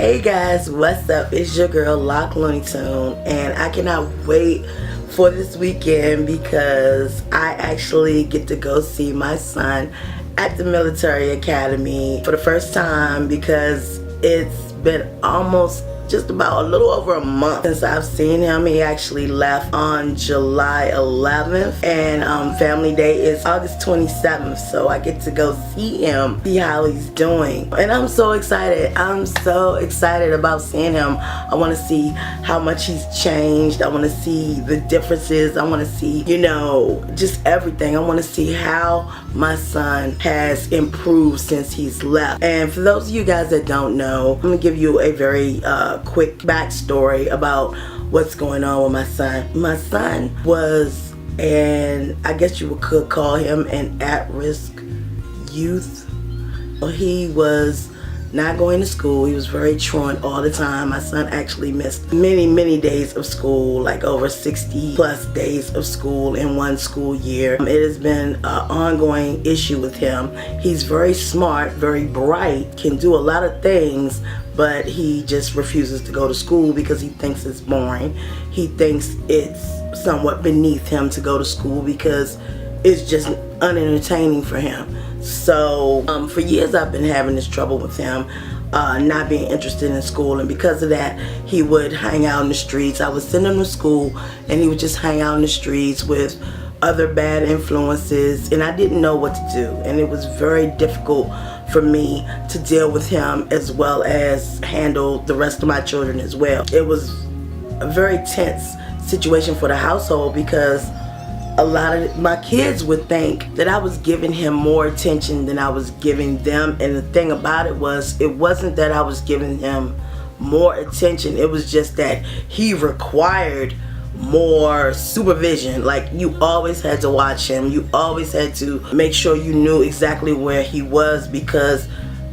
Hey guys, what's up? It's your girl Lock Looney Tune, and I cannot wait for this weekend because I actually get to go see my son at the military academy for the first time, because it's been almost just about a little over a month since I've seen him. He actually left on July 11th, and family day is August 27th, so I get to go see him, see how he's doing, and I'm so excited. I'm so excited about seeing him. I want to see how much he's changed. I want to see the differences. I want to see, you know, just everything. I want to see how my son has improved since he's left. And for those of you guys that don't know, I'm gonna give you a very quick backstory about what's going on with my son. My son was, and I guess you could call him an at-risk youth. He was not going to school. He was very truant all the time. My son actually missed many days of school, like over 60 plus days of school in one school year. It has been an ongoing issue with him. He's very smart, very bright, can do a lot of things, but he just refuses to go to school because he thinks it's boring. He thinks it's somewhat beneath him to go to school because it's just unentertaining for him. So for years I've been having this trouble with him not being interested in school, and because of that he would hang out in the streets. I would send him to school and he would just hang out in the streets with other bad influences, and I didn't know what to do, and it was very difficult for me to deal with him as well as handle the rest of my children as well. It was a very tense situation for the household because a lot of my kids would think that I was giving him more attention than I was giving them, and the thing about it was, it wasn't that I was giving him more attention, it was just that he required more supervision. Like, you always had to watch him, you always had to make sure you knew exactly where he was, because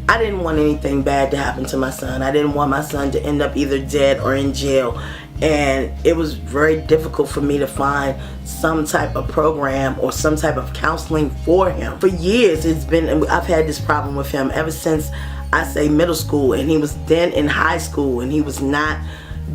I didn't want anything bad to happen to my son. I didn't want my son to end up either dead or in jail. And it was very difficult for me to find some type of program or some type of counseling for him. For years I've had this problem with him ever since, I say, middle school, and he was then in high school, and he was not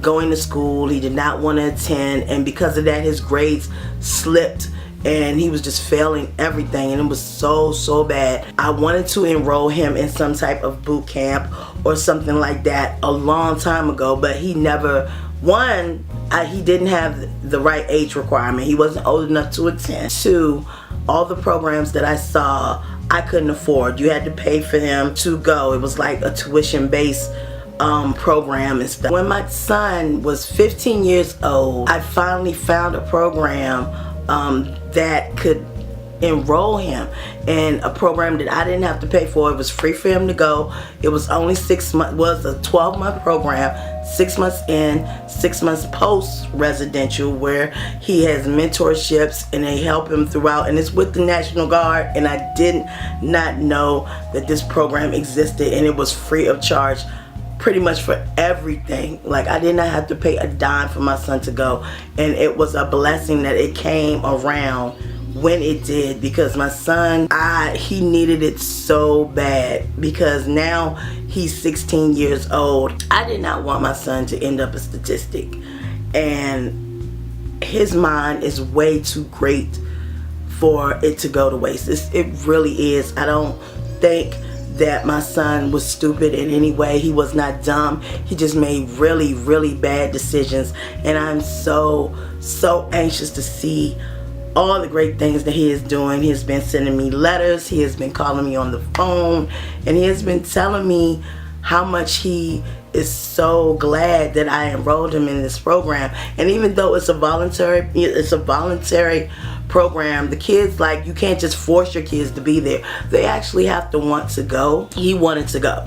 going to school. He did not want to attend, and because of that his grades slipped and he was just failing everything, and it was so bad. I wanted to enroll him in some type of boot camp or something like that a long time ago, but he never, he didn't have the right age requirement. He wasn't old enough to attend. Two, all the programs that I saw I couldn't afford. You had to pay for them to go. It was like a tuition-based program and stuff. When my son was 15 years old, I finally found a program that could enroll him in a program that I didn't have to pay for. It was free for him to go. It was only 6 months, was a 12-month program, 6 months in, 6 months post residential, where he has mentorships and they help him throughout, and it's with the National Guard. And I did not know that this program existed, and it was free of charge pretty much for everything. Like, I did not have to pay a dime for my son to go, and it was a blessing that it came around when it did, because my son, he needed it so bad, because now he's 16 years old. I did not want my son to end up a statistic, and his mind is way too great for it to go to waste. It really is. I don't think that my son was stupid in any way. He was not dumb. He just made really bad decisions, and I'm so anxious to see all the great things that he is doing. He has been sending me letters, he has been calling me on the phone, and he has been telling me how much he is so glad that I enrolled him in this program. And even though it's a voluntary program, the kids, like, you can't just force your kids to be there. They actually have to want to go. He wanted to go,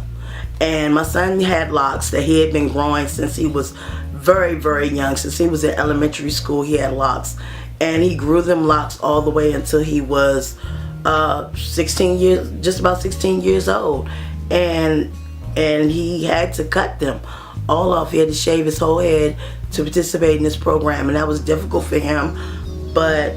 and my son had locks that he had been growing since he was very young. Since he was in elementary school, he had locks, and he grew them locks all the way until he was 16 years, just about 16 years old, and he had to cut them all off. He had to shave his whole head to participate in this program, and that was difficult for him. But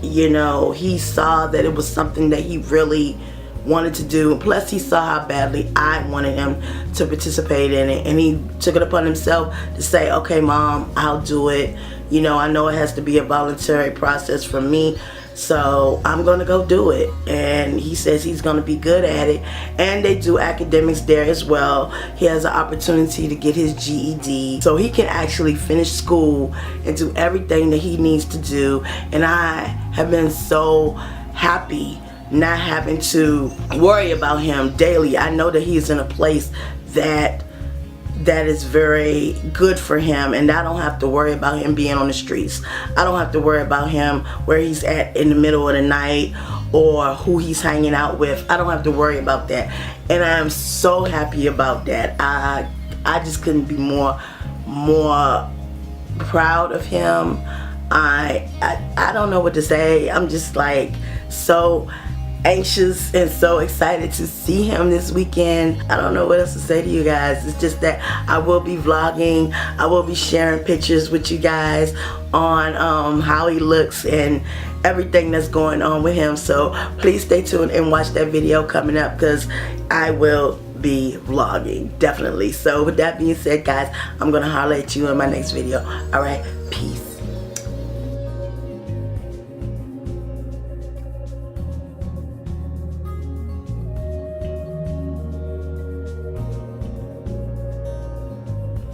you know, he saw that it was something that he really wanted to do. Plus he saw how badly I wanted him to participate in it, and he took it upon himself to say, okay mom, I'll do it. You know, I know it has to be a voluntary process for me, so I'm gonna go do it. And he says he's gonna be good at it, and they do academics there as well. He has an opportunity to get his GED, so he can actually finish school and do everything that he needs to do. And I have been so happy not having to worry about him daily. I know that he's in a place that is very good for him, and I don't have to worry about him being on the streets. I don't have to worry about him where he's at in the middle of the night or who he's hanging out with. I don't have to worry about that, and I am so happy about that. I just couldn't be more proud of him. I don't know what to say. I'm just like so anxious and so excited to see him this weekend. I don't know what else to say to you guys. It's just that I will be vlogging. I will be sharing pictures with you guys on how he looks and everything that's going on with him. So please stay tuned and watch that video coming up, because I will be vlogging, definitely. So with that being said, guys, I'm gonna holler at you in my next video. All right, peace.